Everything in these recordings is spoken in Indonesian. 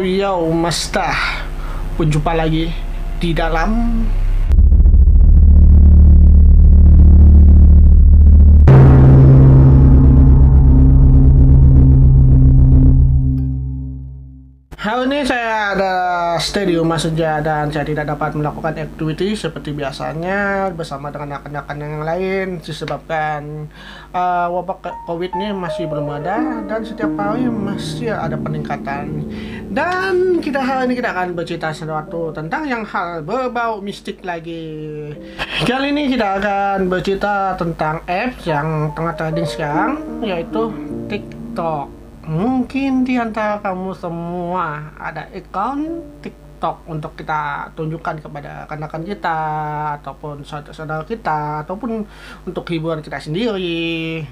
Yo Mastah, berjumpa lagi di dalam hal ini. Saya ada stay di rumah saja dan saya tidak dapat melakukan activity seperti biasanya bersama dengan rekan-rekan yang lain disebabkan wabah COVID ini masih belum ada dan setiap hari masih ada peningkatan. Dan hari ini kita akan bercerita sesuatu tentang yang hal berbau mistik lagi. Kali ini kita akan bercerita tentang apps yang tengah trending sekarang, yaitu TikTok. Mungkin di antara kamu semua ada account TikTok untuk kita tunjukkan kepada rekan-rekan kita ataupun saudara-saudara kita ataupun untuk hiburan kita sendiri.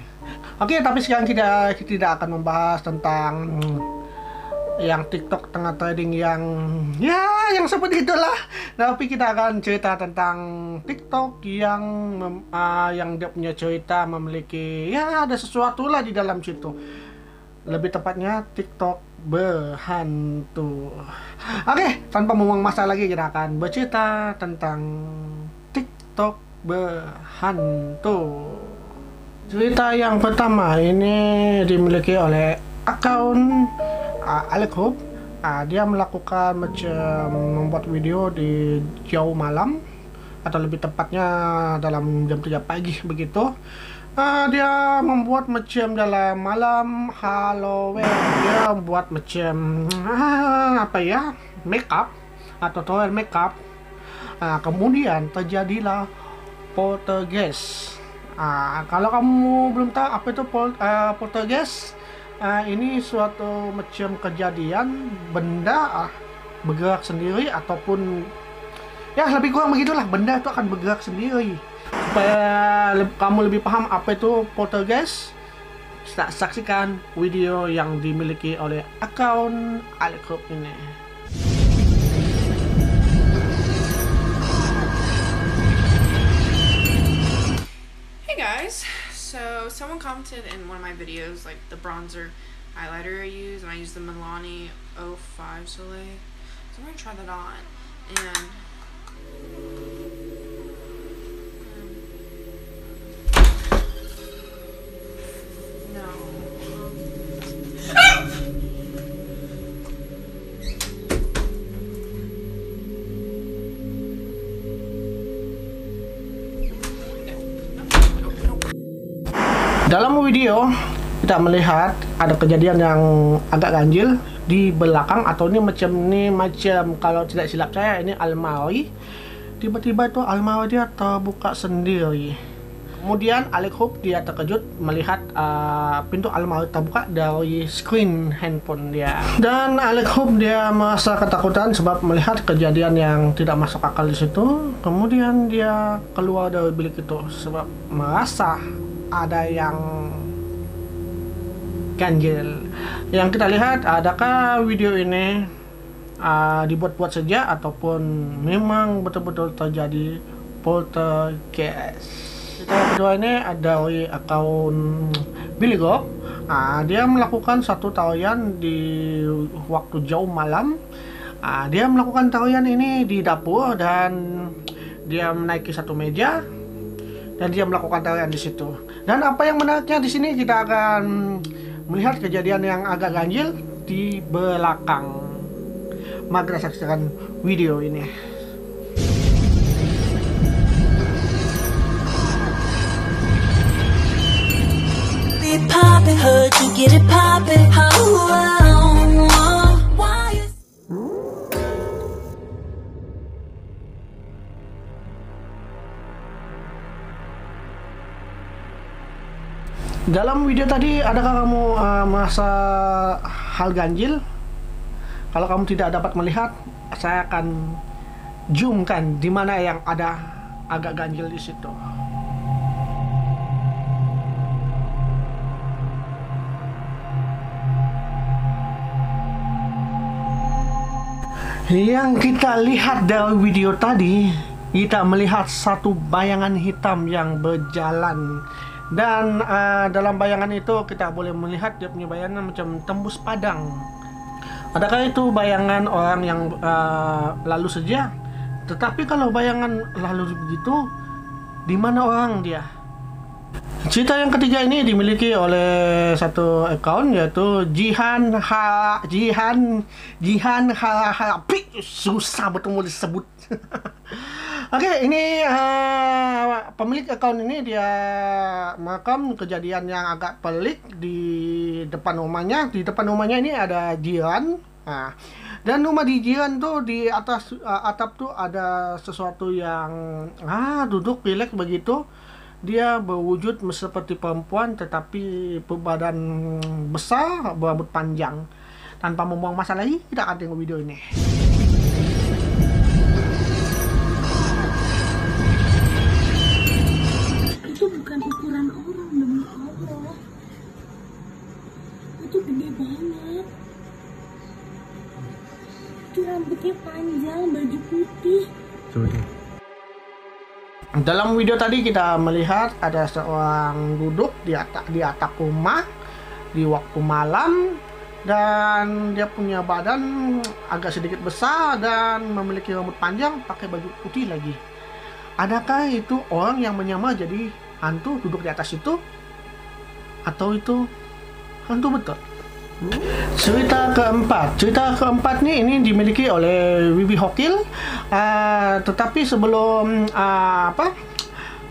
Oke, tapi sekarang kita tidak akan membahas tentang yang TikTok tengah trading yang seperti itulah. Tapi kita akan cerita tentang TikTok yang dia punya cerita memiliki ada sesuatu lah di dalam situ. Lebih tepatnya TikTok berhantu. Oke, tanpa membuang masa lagi kita akan bercerita tentang TikTok berhantu. Cerita yang pertama ini dimiliki oleh akun Alex Hope. Dia melakukan macam membuat video di jauh malam atau lebih tepatnya dalam jam 3 pagi begitu. Dia membuat macam dalam malam Halloween. Dia membuat macam makeup atau tutorial makeup. Kemudian terjadilah poltergeist. Kalau kamu belum tahu apa itu poltergeist, ini suatu macam kejadian benda bergerak sendiri ataupun lebih kurang begitulah, benda itu akan bergerak sendiri. Supaya kamu lebih paham apa itu poltergeist, saksikan video yang dimiliki oleh akun Alex Hope ini. Hey guys, so someone commented in one of my videos like the bronzer highlighter I use, and I use the Milani 05 Soleil. So I'm gonna try that on, and dalam video kita melihat ada kejadian yang agak ganjil di belakang, atau ini macam kalau tidak silap saya ini almari. Tiba-tiba itu almari dia terbuka sendiri. Kemudian Alex Hope dia terkejut melihat pintu almari terbuka dari screen handphone dia. Dan Alex Hope dia merasa ketakutan sebab melihat kejadian yang tidak masuk akal di situ. Kemudian dia keluar dari bilik itu sebab merasa ada yang ganjil. Yang kita lihat, adakah video ini dibuat-buat saja ataupun memang betul-betul terjadi poltergeist. Cerita yang kedua ini ada dari akun Billy Gob. Dia melakukan satu tarian di waktu jauh malam. Dia melakukan tarian ini di dapur dan dia menaiki satu meja dan dia melakukan tarian di situ. Dan apa yang menariknya di sini, kita akan melihat kejadian yang agak ganjil di belakang. Mari kita saksikan video ini. Dalam video tadi, adakah kamu merasa hal ganjil? Kalau kamu tidak dapat melihat, saya akan zoomkan di mana yang ada agak ganjil di situ. Yang kita lihat dari video tadi kita melihat satu bayangan hitam yang berjalan. Dan dalam bayangan itu kita boleh melihat dia punya bayangan macam tembus padang. Adakah itu bayangan orang yang lalu saja? Tetapi kalau bayangan lalu begitu, di mana orang dia? Cerita yang ketiga ini dimiliki oleh satu account, yaitu Jihan Harapi. Susah betul mau disebut. Oke, ini pemilik account ini dia merekam kejadian yang agak pelik di depan rumahnya. Di depan rumahnya ini ada jiran. Nah, dan rumah di jiran tuh di atas atap tuh ada sesuatu yang duduk rileks begitu. Dia berwujud seperti perempuan tetapi berbadan besar, berambut panjang. Tanpa membuang masa lagi, kita akan tengok video ini. Itu bukan ukuran orang, demi Allah. Itu gede banget. Itu rambutnya panjang, baju putih. Dalam video tadi kita melihat ada seorang duduk di atap rumah di waktu malam, dan dia punya badan agak sedikit besar dan memiliki rambut panjang, pakai baju putih lagi. Adakah itu orang yang menyamar jadi hantu duduk di atas itu? Atau itu hantu betul? Cerita keempat nih ini dimiliki oleh Wibi Hokil. Tetapi sebelum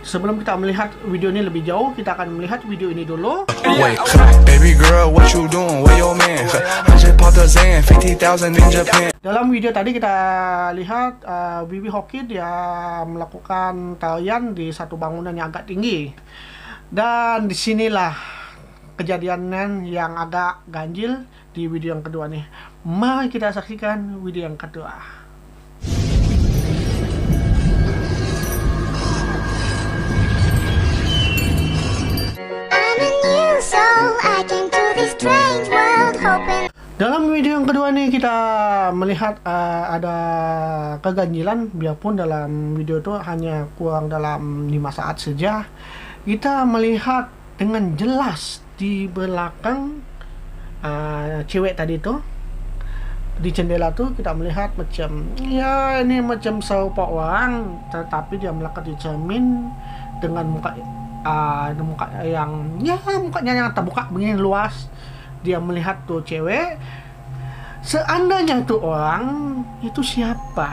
sebelum kita melihat video ini lebih jauh, kita akan melihat video ini dulu. Wait, baby girl, what you doing? Where your man? I just popped a Zan, 50,000 in Japan. Dalam video tadi kita lihat Wibi Hokil dia melakukan tarian di satu bangunan yang agak tinggi. Dan disinilah kejadian yang agak ganjil di video yang kedua nih. Mari kita saksikan video yang kedua. Dalam video yang kedua nih kita melihat ada keganjilan, biarpun dalam video itu hanya kurang dalam 5 saat saja. Kita melihat dengan jelas di belakang cewek tadi tuh, di jendela tuh kita melihat macam ya ini macam serupa orang, tetapi dia melekat di cermin dengan muka yang mukanya yang terbuka begini luas. Dia melihat tuh cewek. Seandainya itu orang, itu siapa?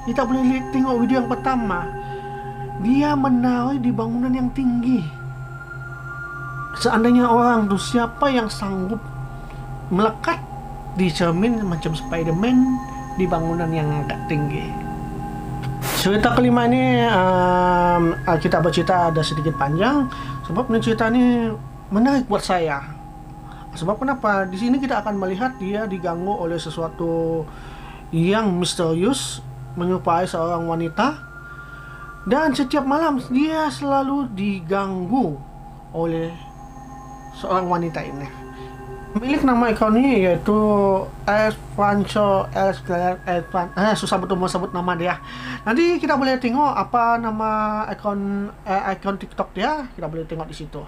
Kita boleh tengok video yang pertama. Dia menari di bangunan yang tinggi. Seandainya orang tuh, siapa yang sanggup melekat di cermin macam Spiderman di bangunan yang agak tinggi? Cerita kelima ini kita bercerita ada sedikit panjang, sebab ini cerita ini menarik buat saya. Sebab kenapa? Di sini kita akan melihat dia diganggu oleh sesuatu yang misterius menyerupai seorang wanita, dan setiap malam dia selalu diganggu oleh seorang wanita ini. Milik nama account ini yaitu susah betul mau sebut nama dia. Nanti kita boleh tengok apa nama account TikTok dia, kita boleh tengok di situ.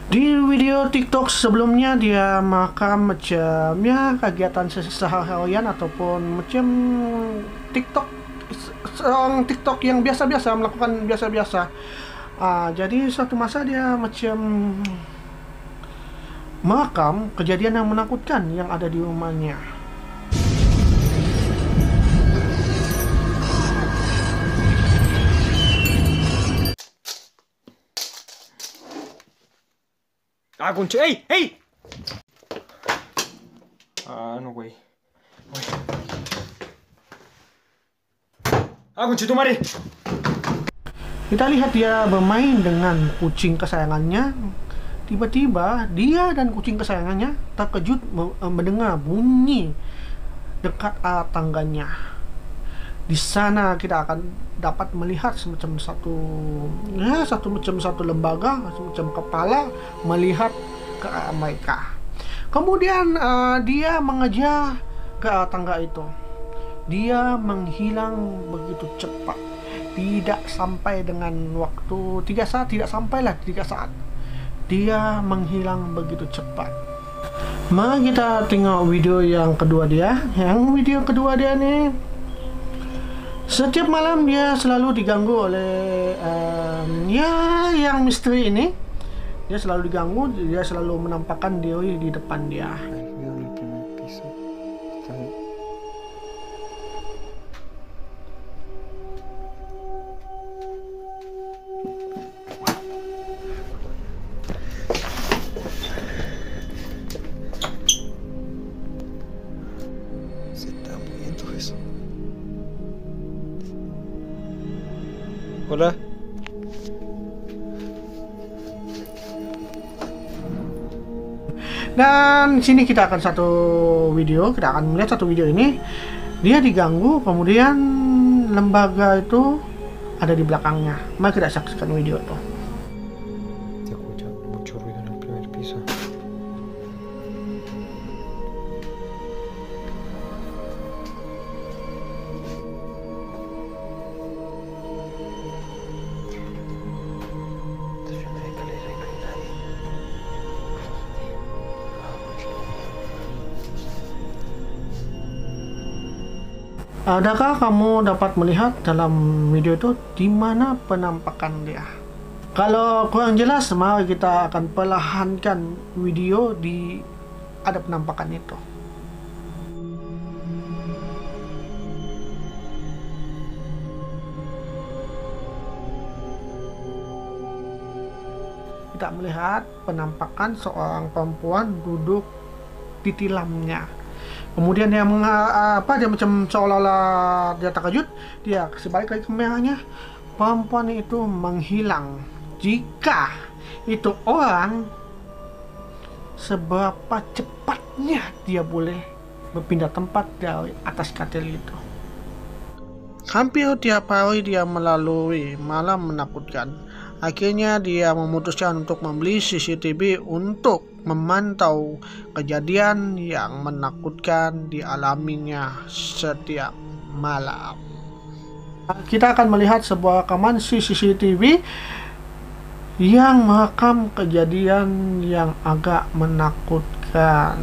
Di video TikTok sebelumnya dia makan macam ya kegiatan seharian ataupun macam TikTok, seorang TikTok yang biasa-biasa melakukan biasa-biasa. Jadi suatu masa dia macam merekam kejadian yang menakutkan yang ada di rumahnya. kunci, hey! Güey. Kunci tu mari. Kita lihat dia bermain dengan kucing kesayangannya. Tiba-tiba dia dan kucing kesayangannya terkejut mendengar bunyi dekat arah tangganya. Di sana kita akan dapat melihat semacam satu lembaga, semacam kepala melihat ke arah mereka. Kemudian dia mengejar ke arah tangga itu. Dia menghilang begitu cepat. tidak sampai dengan waktu 3 saat, tidak sampailah 3 saat. Dia menghilang begitu cepat. Mari kita tengok video yang kedua dia. Yang video kedua dia nih, setiap malam dia selalu diganggu oleh yang misteri ini. Dia selalu diganggu, dia selalu menampakkan diri di depan dia. Hola. Dan sini kita akan kita akan melihat satu video ini. Dia diganggu, kemudian lembaga itu ada di belakangnya. Mari kita saksikan video itu. Se escucha mucho ruido en el primer piso. Adakah kamu dapat melihat dalam video itu di mana penampakan dia? Kalau kurang jelas, mari kita akan perlahankan video di ada penampakan itu. Kita melihat penampakan seorang perempuan duduk di tilamnya. Kemudian dia dia macam seolah-olah dia terkejut, dia sebalik lagi kameranya. Perempuan itu menghilang. Jika itu orang, seberapa cepatnya dia boleh berpindah tempat dari atas katil itu. Hampir tiap hari dia melalui malam menakutkan. Akhirnya dia memutuskan untuk membeli CCTV untuk memantau kejadian yang menakutkan dialaminya setiap malam. Kita akan melihat sebuah rekaman CCTV yang merekam kejadian yang agak menakutkan.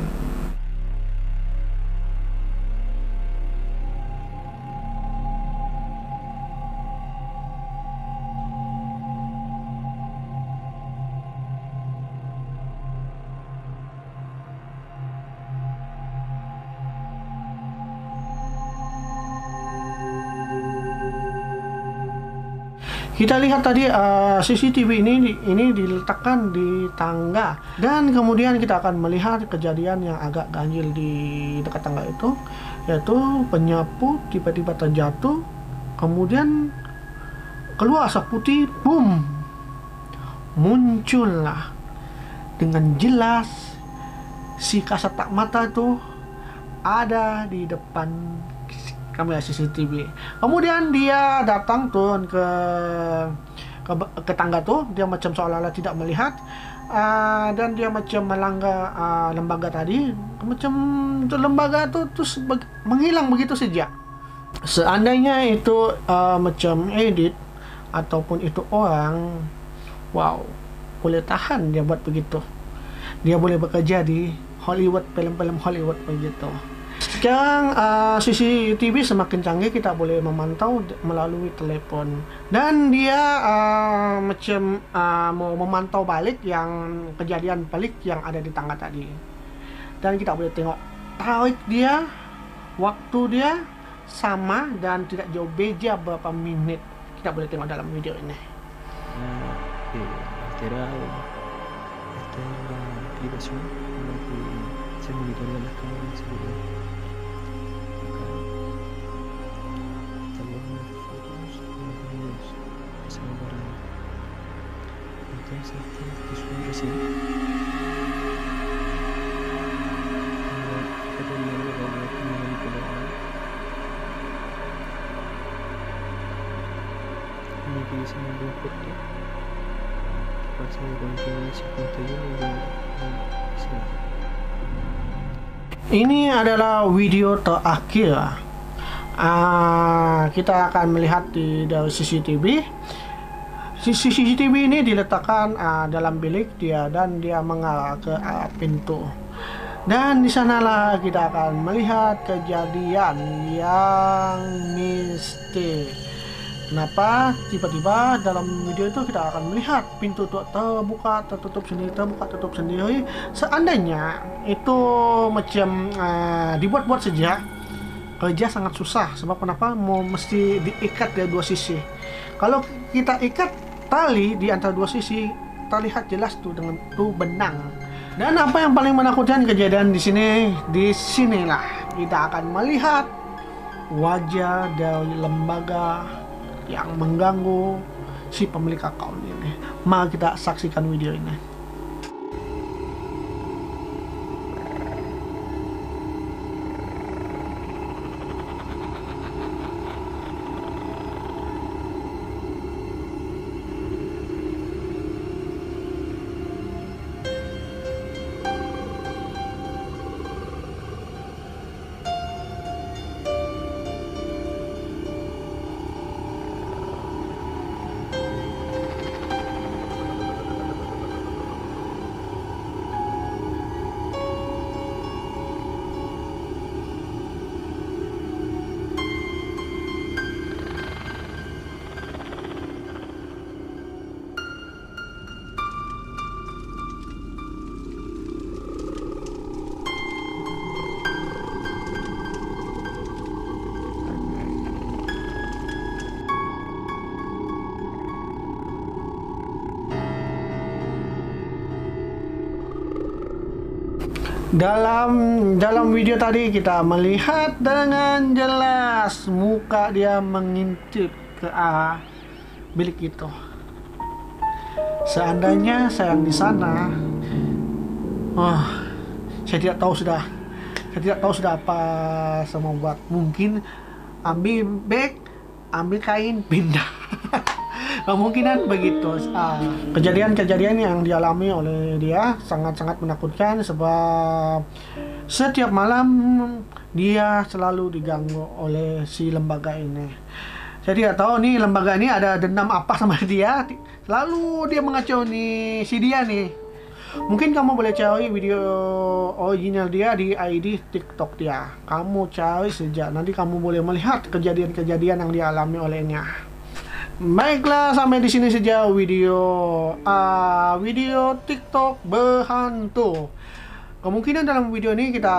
Kita lihat tadi CCTV ini diletakkan di tangga, dan kemudian kita akan melihat kejadian yang agak ganjil di dekat tangga itu, yaitu penyapu tiba-tiba terjatuh, kemudian keluar asap putih, boom, muncullah dengan jelas si kasat tak mata itu ada di depan kamera CCTV. Kemudian dia datang turun ke tangga tuh, dia macam seolah-olah tidak melihat, dan dia macam melanggar lembaga tadi, macam lembaga tuh terus menghilang begitu saja. Seandainya itu macam edit ataupun itu orang, wow, boleh tahan dia buat begitu. Dia boleh bekerja di Hollywood, film-film Hollywood begitu. Sekarang CCTV semakin canggih, kita boleh memantau melalui telepon, dan dia macam mau memantau balik yang kejadian balik yang ada di tangga tadi, dan kita boleh tengok tarik dia, waktu dia sama dan tidak jauh beda berapa menit. Kita boleh tengok dalam video ini. Alterado. Esta es la aplicación en la que se monitorean las cámaras de seguridad. Acá estamos viendo fotos de los videos que se me pararon. Entonces este que subí recién. Fíjate el video que voy a manipular. Y aquí dice un video corto. Ini adalah video terakhir Kita akan melihat dari CCTV. CCTV ini diletakkan dalam bilik dia dan dia mengarah ke pintu. Dan di sanalah kita akan melihat kejadian yang mistis. Kenapa tiba-tiba dalam video itu kita akan melihat pintu itu terbuka, tertutup sendiri, terbuka, tutup sendiri. Seandainya itu macam dibuat-buat saja, kerja sangat susah. Sebab kenapa? Mesti diikat dari dua sisi. Kalau kita ikat tali di antara dua sisi, terlihat jelas tuh dengan tuh benang. Dan apa yang paling menakutkan kejadian di sini? Di sinilah kita akan melihat wajah dari lembaga yang mengganggu si pemilik akun ini. Mari kita saksikan video ini. Dalam video tadi kita melihat dengan jelas muka dia mengintip ke arah bilik itu. Seandainya saya di sana, saya tidak tahu sudah apa saya mau buat. Mungkin ambil bag, ambil kain, pindah. Kemungkinan begitu. Kejadian-kejadian yang dialami oleh dia sangat-sangat menakutkan, sebab setiap malam dia selalu diganggu oleh si lembaga ini. Saya tidak tahu nih lembaga ini ada dendam apa sama dia. Lalu dia mengacau nih si dia nih. Mungkin kamu boleh cari video original dia di ID TikTok dia. Kamu cari saja, nanti kamu boleh melihat kejadian-kejadian yang dialami olehnya. Baiklah, sampai di sini saja video TikTok berhantu. Kemungkinan dalam video ini kita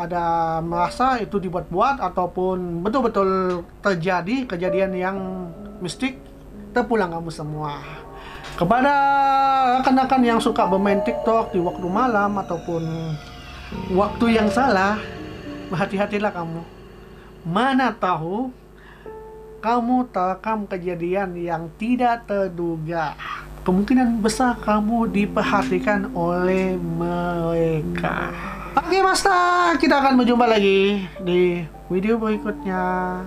ada merasa itu dibuat-buat ataupun betul-betul terjadi kejadian yang mistik. Terpulang kamu semua. Kepada rekan-rekan yang suka bermain TikTok di waktu malam ataupun waktu yang salah, berhati-hatilah kamu. Mana tahu kamu terekam kejadian yang tidak terduga. Kemungkinan besar kamu diperhatikan oleh mereka. Oke, Master, kita akan berjumpa lagi di video berikutnya.